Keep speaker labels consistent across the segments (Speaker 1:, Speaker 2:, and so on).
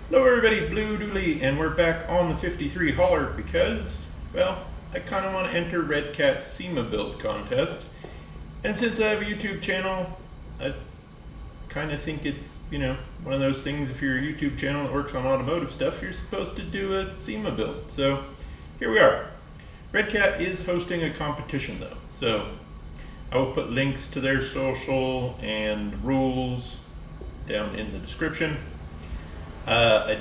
Speaker 1: Hello everybody, Blue Dooley, and we're back on the 53 hauler because, well, I kind of want to enter Red Cat's SEMA build contest. And since I have a YouTube channel, I kind of think it's, one of those things, if you're a YouTube channel that works on automotive stuff, you're supposed to do a SEMA build. So here we are. Red Cat is hosting a competition though, so I will put links to their social and rules down in the description. I'm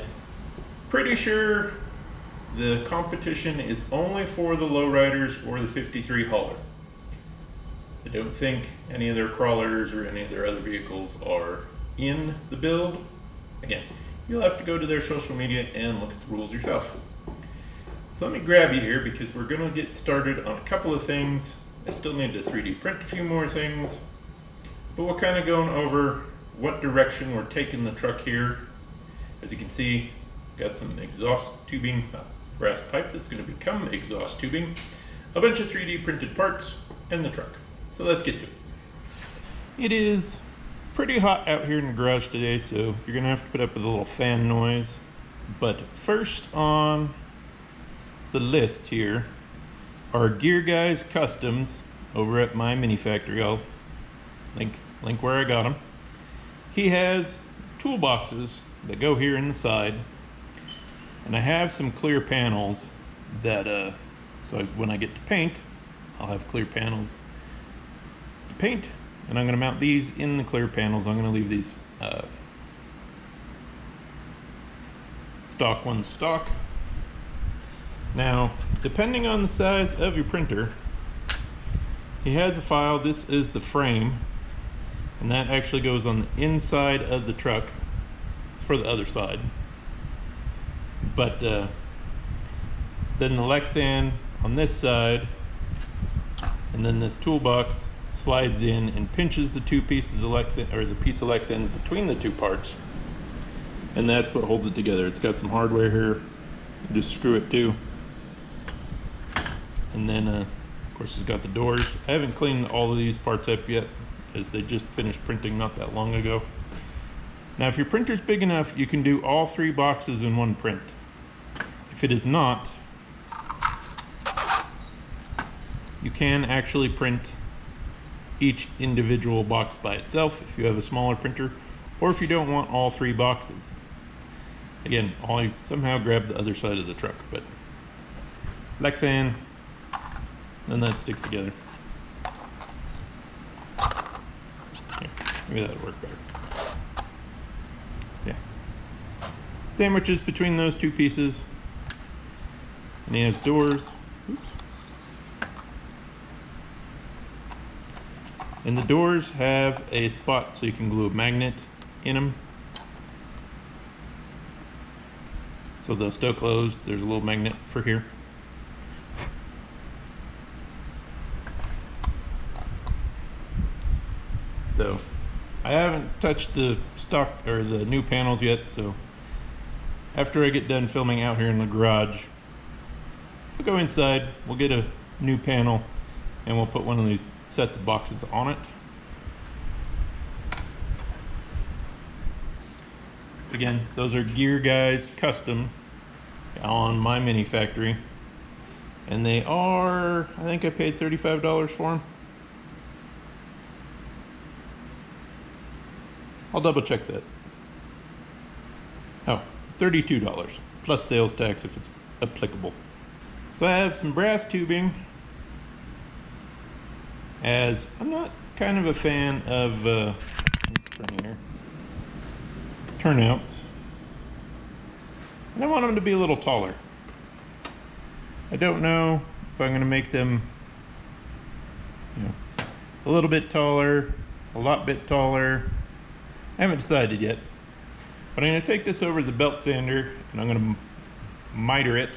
Speaker 1: pretty sure the competition is only for the lowriders or the 53 hauler. I don't think any of their crawlers or any of their other vehicles are in the build. Again, you'll have to go to their social media and look at the rules yourself. So let me grab you here because we're going to get started on a couple of things. I still need to 3D print a few more things, but we're kind of going over what direction we're taking the truck here. As you can see, got some exhaust tubing, some brass pipe that's going to become exhaust tubing, a bunch of 3D printed parts, and the truck. So let's get to it. It is pretty hot out here in the garage today, so you're going to have to put up with a little fan noise. But first on the list here are Gear Guys Customs over at my mini factory. I'll link where I got them. He has toolboxes that go here in the side, and I have some clear panels that so when I get to paint, I'll have clear panels to paint, and I'm going to mount these in the clear panels. I'm going to leave these stock ones stock. Now, depending on the size of your printer, he has a file. This is the frame, and that actually goes on the inside of the truck. For the other side, but then the Lexan on this side, and then this toolbox slides in and pinches the two pieces of Lexan, or the piece of Lexan between the two parts, and that's what holds it together. It's got some hardware here, you just screw it too, and then of course it's got the doors. I haven't cleaned all of these parts up yet, as they just finished printing not that long ago. Now, if your printer's big enough, you can do all three boxes in one print. If it is not, you can actually print each individual box by itself if you have a smaller printer, or if you don't want all three boxes. Again, I somehow grabbed the other side of the truck, but Lexan, then that sticks together. Here, maybe that'll work better. Yeah, sandwiches between those two pieces, and he has doors. Oops. And the doors have a spot so you can glue a magnet in them, so they'll still close. There's a little magnet for here. So I haven't touched the stock or the new panels yet, so after I get done filming out here in the garage, we'll go inside, we'll get a new panel, and we'll put one of these sets of boxes on it. Again, those are Gear Guys Custom on my mini factory, and they are, I think I paid $35 for them. I'll double check that. Oh, $32 plus sales tax if it's applicable. So I have some brass tubing, as I'm not kind of a fan of turnouts, and I want them to be a little taller. I don't know if I'm going to make them, a little bit taller, a lot bit taller. I haven't decided yet, but I'm going to take this over to the belt sander and I'm going to miter it,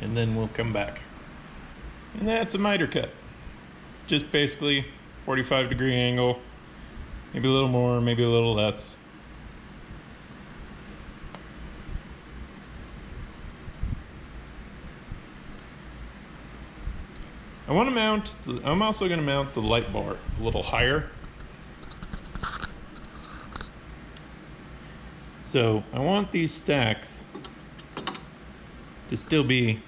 Speaker 1: and then we'll come back. And that's a miter cut. Just basically 45-degree angle, maybe a little more, maybe a little less. I'm also going to mount the light bar a little higher. So I want these stacks to still be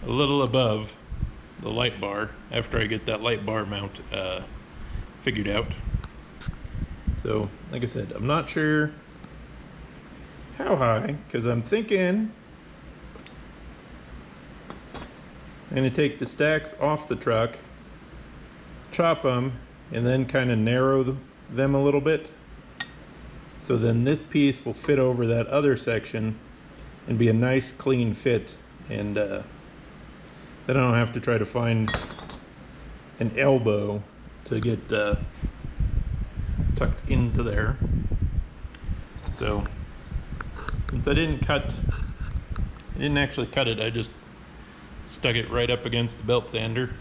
Speaker 1: a little above the light bar after I get that light bar mount figured out. So like I said, I'm not sure how high, because I'm thinking I'm going to take the stacks off the truck, chop them, and then kind of narrow them a little bit. So then this piece will fit over that other section and be a nice clean fit, and then I don't have to try to find an elbow to get tucked into there. So since I didn't actually cut it, I just stuck it right up against the belt sander.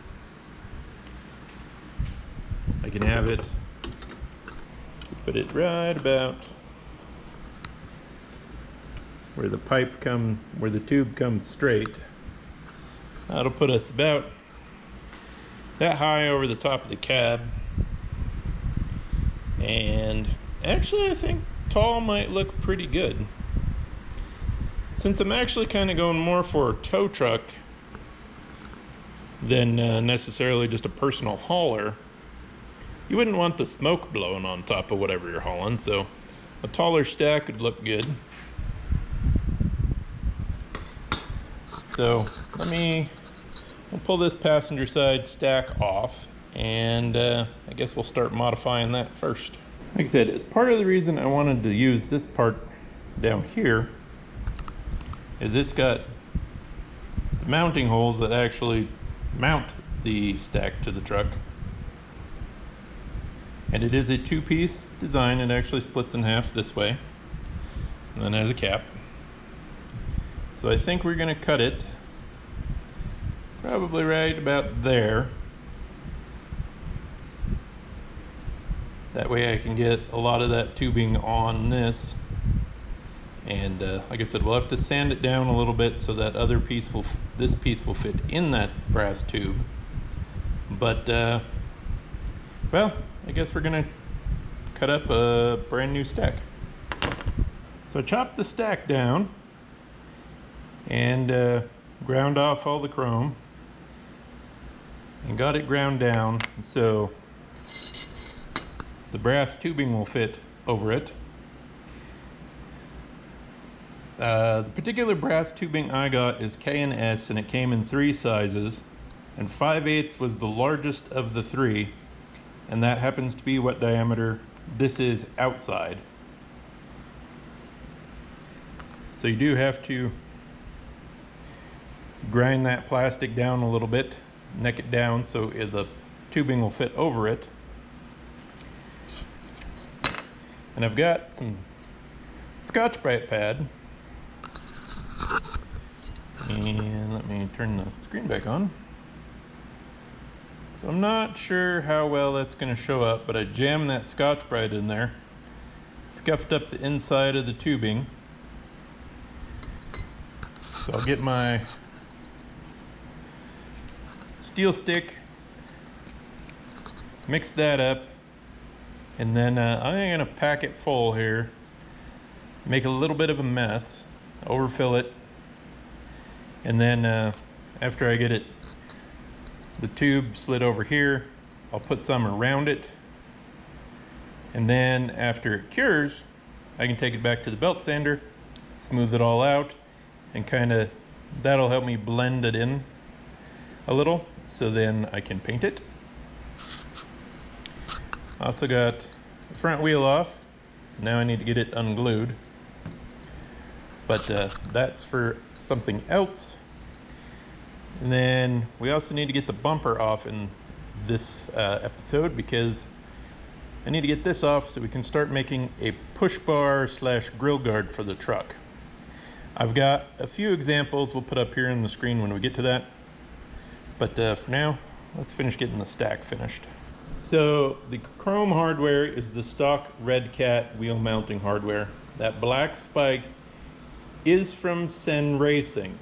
Speaker 1: I can have it, put it right about where the tube comes straight. That'll put us about that high over the top of the cab. And actually I think tall might look pretty good. Since I'm actually kind of going more for a tow truck than necessarily just a personal hauler, you wouldn't want the smoke blowing on top of whatever you're hauling, so a taller stack would look good. So we'll pull this passenger side stack off, and I guess we'll start modifying that first. Like I said, as part of the reason I wanted to use this part down here is it's got the mounting holes that actually mount the stack to the truck. And it is a two-piece design. It actually splits in half this way and then has a cap. So I think we're going to cut it probably right about there. That way I can get a lot of that tubing on this. And like I said, we'll have to sand it down a little bit so that other piece this piece will fit in that brass tube. But well, I guess we're gonna cut up a brand new stack. So I chopped the stack down and ground off all the chrome and got it ground down so the brass tubing will fit over it. The particular brass tubing I got is K&S, and it came in 3 sizes, and 5/8 was the largest of the 3, and that happens to be what diameter this is outside. So you do have to grind that plastic down a little bit, neck it down so the tubing will fit over it. And I've got some Scotch-Brite pad. And let me turn the screen back on. So I'm not sure how well that's going to show up, but I jammed that Scotch-Brite in there, scuffed up the inside of the tubing. So I'll get my steel stick, mix that up, and then I'm going to pack it full here, make a little bit of a mess, overfill it. And then after I get the tube slid over here, I'll put some around it. And then after it cures, I can take it back to the belt sander, smooth it all out, and that'll help me blend it in a little, so then I can paint it. Also got the front wheel off. Now I need to get it unglued. But that's for something else. And then we also need to get the bumper off in this episode, because I need to get this off so we can start making a push bar / grill guard for the truck. I've got a few examples we'll put up here on the screen when we get to that. But for now, let's finish getting the stack finished. So the chrome hardware is the stock Red Cat wheel mounting hardware. That black spike is from Sen Racing.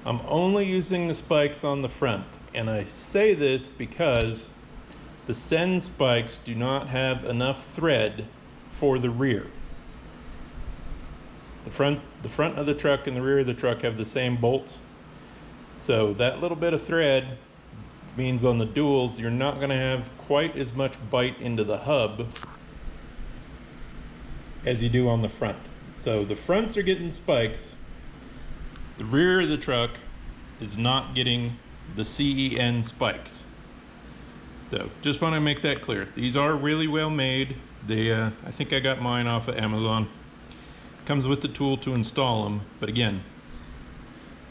Speaker 1: I'm only using the spikes on the front, and I say this because the Sen spikes do not have enough thread for the rear. The front of the truck and the rear of the truck have the same bolts. So that little bit of thread means on the duals, you're not going to have quite as much bite into the hub as you do on the front. So the fronts are getting spikes. The rear of the truck is not getting the CEN spikes. So just want to make that clear. These are really well made. They, I think I got mine off of Amazon. Comes with the tool to install them, but again,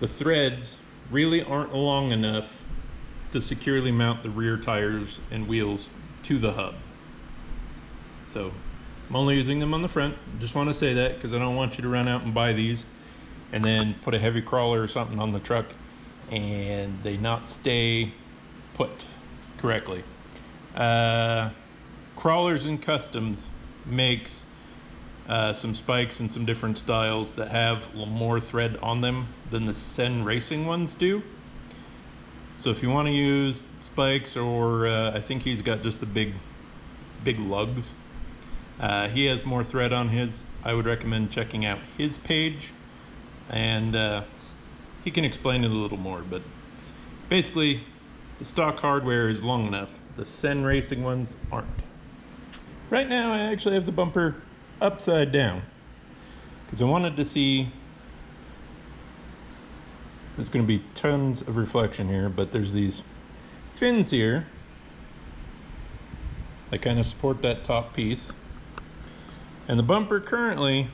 Speaker 1: the threads really aren't long enough to securely mount the rear tires and wheels to the hub. So I'm only using them on the front. Just want to say that because I don't want you to run out and buy these and then put a heavy crawler or something on the truck and they not stay put correctly. Crawlers and Customs makes some spikes and some different styles that have more thread on them than the Sen Racing ones do. So if you want to use spikes, or I think he's got just the big lugs. He has more thread on his. I would recommend checking out his page, and he can explain it a little more. But basically, the stock hardware is long enough. The Sen Racing ones aren't. Right now, I actually have the bumper upside down because I wanted to see. There's going to be tons of reflection here, but there's these fins here that kind of support that top piece, and the bumper currently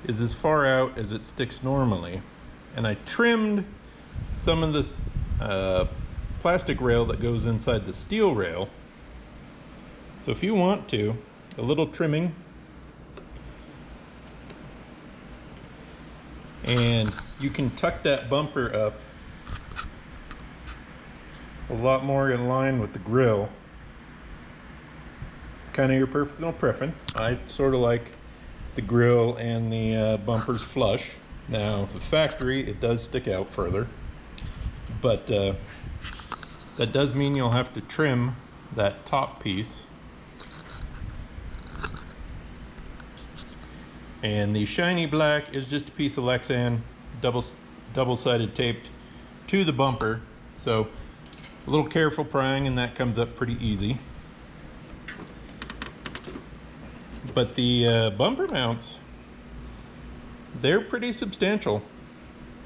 Speaker 1: is as far out as it sticks normally, and I trimmed some of this plastic rail that goes inside the steel rail. So if you want to, a little trimming, and you can tuck that bumper up a lot more in line with the grill. It's kind of your personal preference. I sort of like the grill and the bumpers flush. Now the factory, it does stick out further, but that does mean you'll have to trim that top piece. And the shiny black is just a piece of Lexan, double-sided taped to the bumper. So a little careful prying and that comes up pretty easy. But the bumper mounts, they're pretty substantial.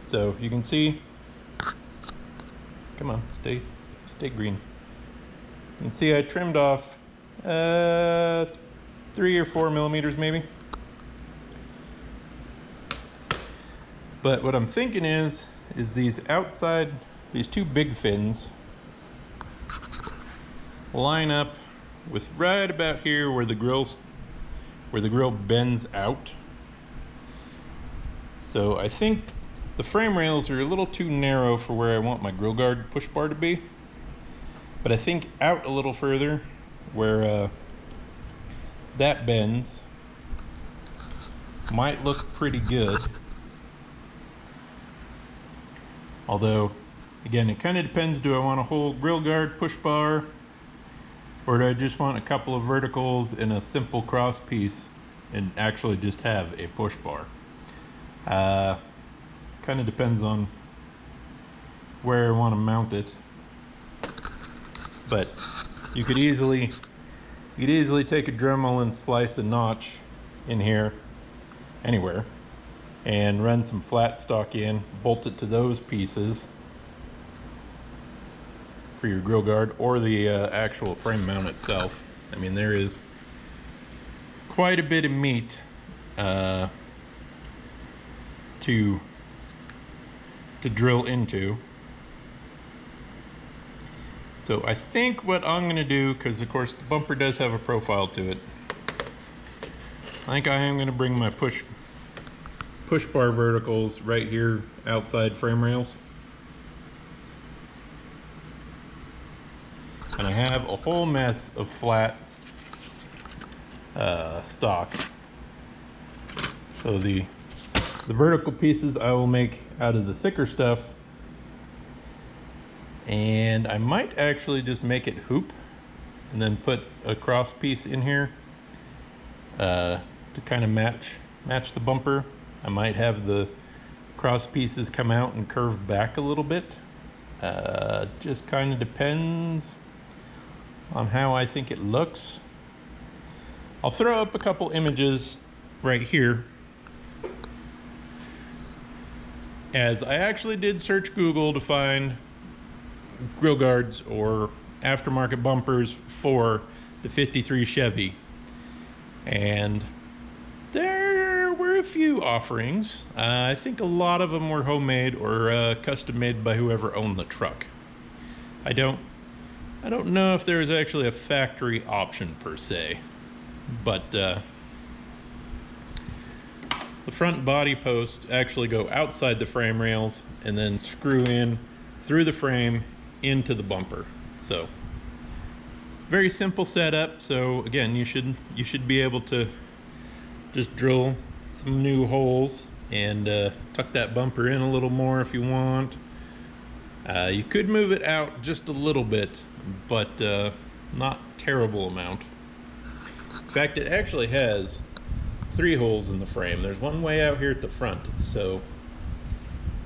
Speaker 1: So you can see, come on, stay green. You can see I trimmed off 3 or 4 millimeters maybe. But what I'm thinking is these outside, these two big fins line up with right about here where the grill bends out. So I think the frame rails are a little too narrow for where I want my grill guard push bar to be. But I think out a little further where that bends might look pretty good. Although, again, it kind of depends. Do I want a whole grill guard push bar, or do I just want a couple of verticals and a simple cross piece and actually just have a push bar? Kind of depends on where I want to mount it. But you could easily take a Dremel and slice a notch in here anywhere and run some flat stock in, bolt it to those pieces for your grill guard, or the actual frame mount itself. I mean, there is quite a bit of meat to drill into. So I think what I'm going to do, because of course the bumper does have a profile to it, I think I am going to bring my push bar verticals right here outside frame rails. And I have a whole mess of flat stock. So the vertical pieces I will make out of the thicker stuff, and I might actually just make it hoop and then put a cross piece in here to kind of match the bumper. I might have the cross pieces come out and curve back a little bit. Just kind of depends on how I think it looks. I'll throw up a couple images right here, as I actually did search Google to find grill guards or aftermarket bumpers for the 53 Chevy, and there were a few offerings. I think a lot of them were homemade or custom made by whoever owned the truck. I don't know if there was actually a factory option per se, but the front body posts actually go outside the frame rails and then screw in through the frame into the bumper. So very simple setup. So again, you should be able to just drill some new holes and tuck that bumper in a little more if you want. You could move it out just a little bit, but not terrible amount. In fact, it actually has 3 holes in the frame. There's one way out here at the front, so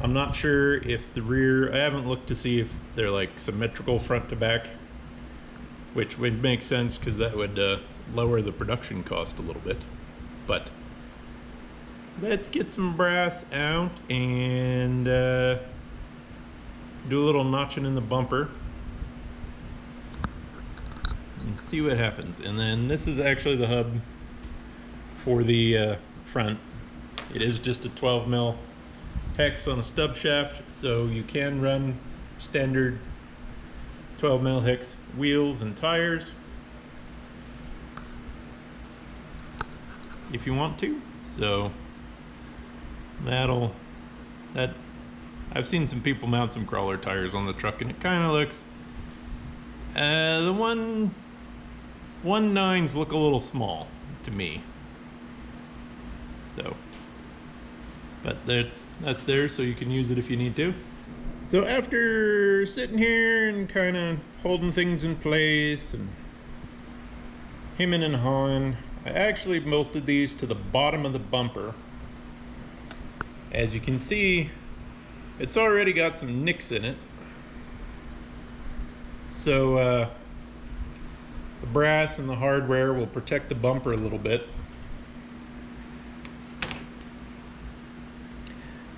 Speaker 1: I'm not sure if the rear, I haven't looked to see if they're like symmetrical front to back, which would make sense because that would lower the production cost a little bit. But let's get some brass out and do a little notching in the bumper and see what happens. And then this is actually the hub for the front. It is just a 12 mil hex on a stub shaft, so you can run standard 12 mil hex wheels and tires if you want to. So I've seen some people mount some crawler tires on the truck, and it kind of looks the 1.9s look a little small to me. So, but that's there, so you can use it if you need to. So after sitting here and kind of holding things in place and hemming and hawing, I actually bolted these to the bottom of the bumper. As you can see, it's already got some nicks in it. So the brass and the hardware will protect the bumper a little bit.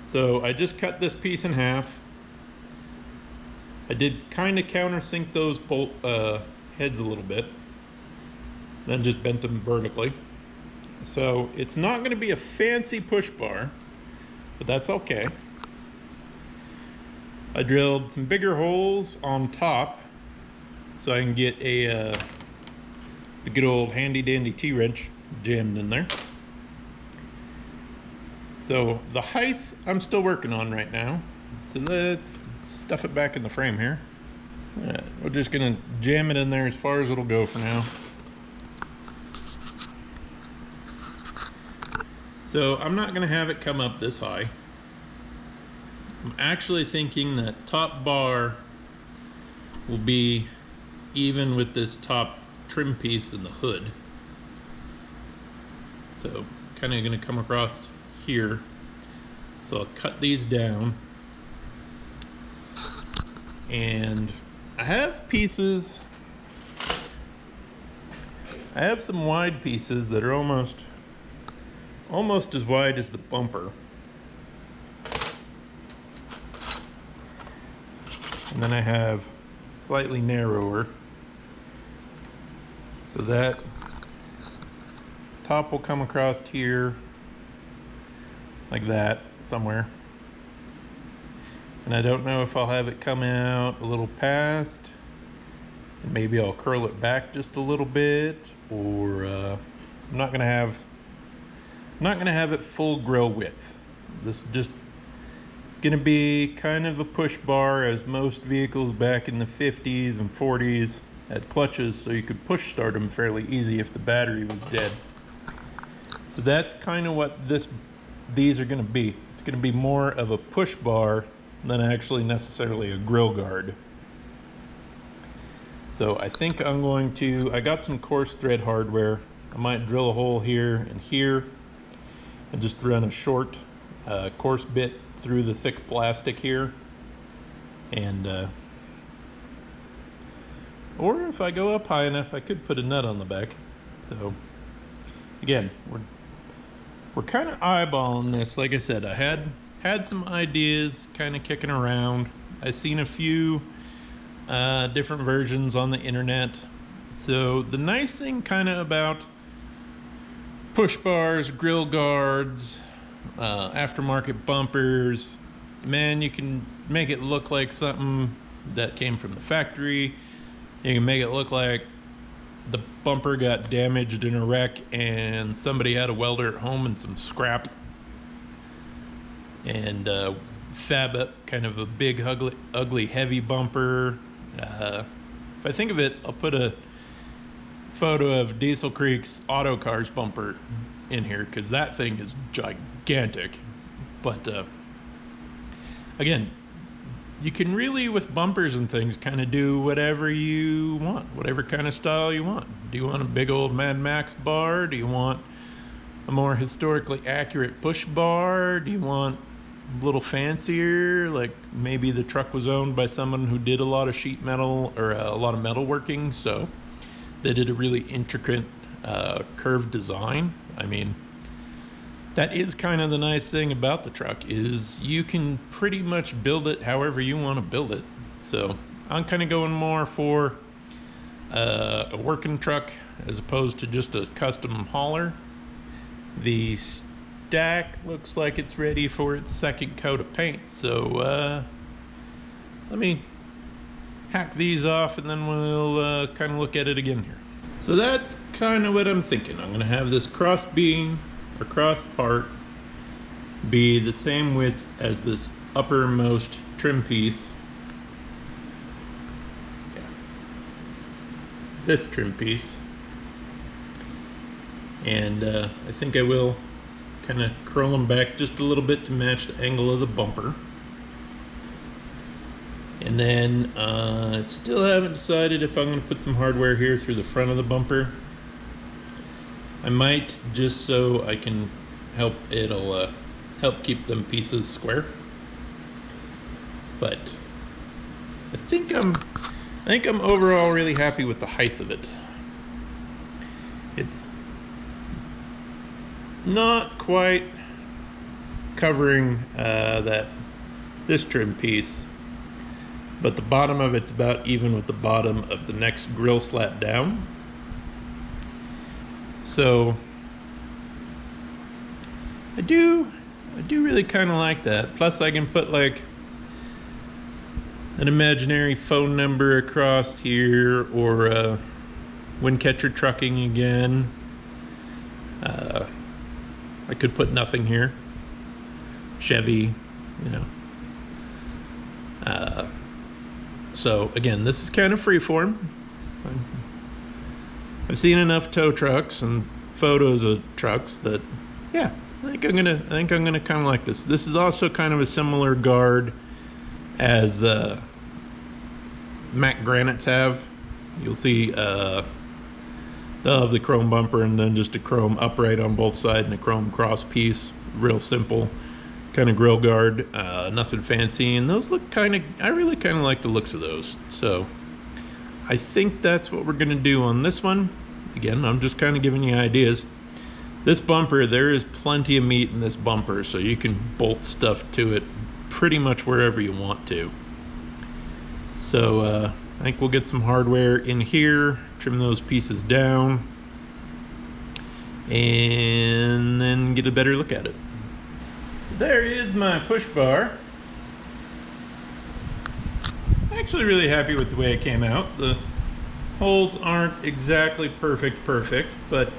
Speaker 1: So I just cut this piece in half. I did kind of countersink those bolt heads a little bit, then just bent them vertically. So it's not going to be a fancy push bar, but that's okay. I drilled some bigger holes on top so I can get the good old handy dandy T-wrench jammed in there. So the height I'm still working on right now. So let's stuff it back in the frame here. We're just gonna jam it in there as far as it'll go for now. So I'm not gonna have it come up this high. I'm actually thinking that top bar will be even with this top trim piece in the hood. So kind of gonna come across here. So I'll cut these down, and I have pieces, I have some wide pieces that are almost as wide as the bumper, and then I have slightly narrower, so that top will come across here like that somewhere. And I don't know if I'll have it come out a little past, and maybe I'll curl it back just a little bit, or I'm not gonna have it full grill width. This is just gonna be kind of a push bar, as most vehicles back in the 50s and 40s had clutches, so you could push start them fairly easy if the battery was dead. So that's kind of what these are going to be. It's going to be more of a push bar than actually necessarily a grill guard. So I think I got some coarse thread hardware I might drill a hole here and here and just run a short coarse bit through the thick plastic here. And or if I go up high enough, I could put a nut on the back. So again, we're kind of eyeballing this. Like I said, I had some ideas kind of kicking around. I've seen a few different versions on the internet. So the nice thing kind of about push bars, grill guards, aftermarket bumpers, man, you can make it look like something that came from the factory. You can make it look like the bumper got damaged in a wreck and somebody had a welder at home and some scrap and fab up kind of a big ugly heavy bumper. If I think of it, I'll put a photo of Diesel Creek's Auto Cars bumper in here because that thing is gigantic. But again, you can really, with bumpers and things, kind of do whatever you want, whatever kind of style you want. Do you want a big old Mad Max bar? Do you want a more historically accurate push bar? Do you want a little fancier, like maybe the truck was owned by someone who did a lot of sheet metal or a lot of metalworking, so they did a really intricate curved design? I mean, that is kind of the nice thing about the truck, is you can pretty much build it however you want to build it. So I'm kind of going more for a working truck as opposed to just a custom hauler. The stack looks like it's ready for its second coat of paint, so let me hack these off and then we'll kind of look at it again here. So that's kind of what I'm thinking. I'm going to have this cross beam or cross part be the same width as this uppermost trim piece. Yeah. This trim piece. And I think I will kind of curl them back just a little bit to match the angle of the bumper. And then I still haven't decided if I'm going to put some hardware here through the front of the bumper. I might, just so I can help, it'll help keep them pieces square. But I think I'm overall really happy with the height of it. It's not quite covering this trim piece, but the bottom of it's about even with the bottom of the next grill slat down. So I do really kind of like that. Plus I can put like an imaginary phone number across here, or Windcatcher Trucking again. I could put nothing here. Chevy, you know. So again, this is kind of freeform. I've seen enough tow trucks and photos of trucks that, yeah, I think I'm gonna kind of like this. This is also kind of a similar guard as Mack Granites have. You'll see they'll have the chrome bumper and then just a chrome upright on both sides and a chrome cross piece. Real simple kind of grill guard, nothing fancy, and those look I really kind of like the looks of those. So I think that's what we're gonna do on this one. Again, I'm just kind of giving you ideas. This bumper, there is plenty of meat in this bumper, so you can bolt stuff to it pretty much wherever you want to. So I think we'll get some hardware in here, trim those pieces down, and then get a better look at it. So there is my push bar. Actually really happy with the way it came out. The holes aren't exactly perfect, but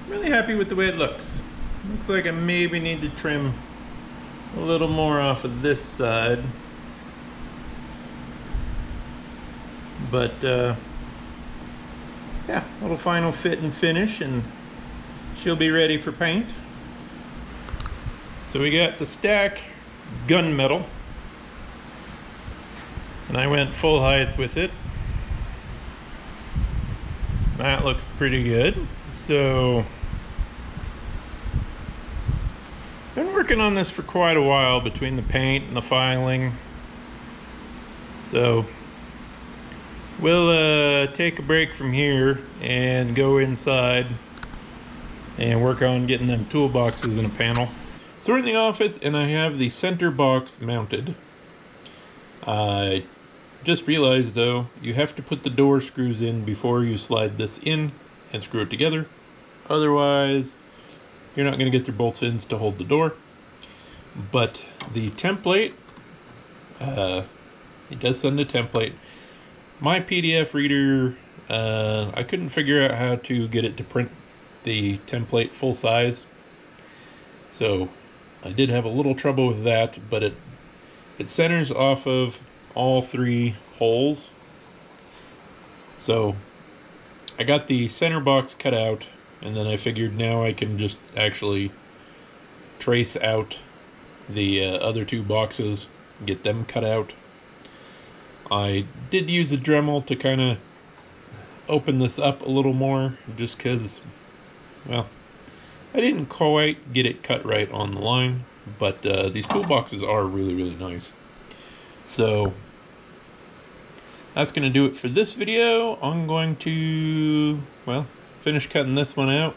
Speaker 1: really happy with the way it looks. Looks like I maybe need to trim a little more off of this side. But yeah, little final fit and finish, and she'll be ready for paint. So we got the stack gunmetal, and I went full height with it. That looks pretty good. So, been working on this for quite a while between the paint and the filing. So, we'll take a break from here and go inside and work on getting them toolboxes in a panel. So we're in the office and I have the center box mounted. I just realized though, you have to put the door screws in before you slide this in and screw it together. Otherwise, you're not going to get your bolts in to hold the door. But the template, it does send a template. My PDF reader, I couldn't figure out how to get it to print the template full size. So I did have a little trouble with that, but it centers off of all 3 holes. So I got the center box cut out, and then I figured now I can just actually trace out the other 2 boxes, get them cut out. I did use a Dremel to kind of open this up a little more, just because, well, I didn't quite get it cut right on the line, but these toolboxes are really, really nice. So that's going to do it for this video. I'm going to, well, finish cutting this one out.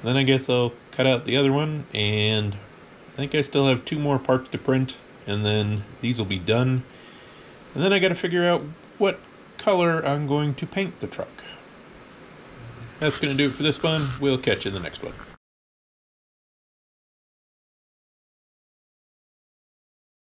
Speaker 1: Then I guess I'll cut out the other one, and I think I still have 2 more parts to print, and then these will be done. And then I got to figure out what color I'm going to paint the truck. That's going to do it for this one. We'll catch you in the next one.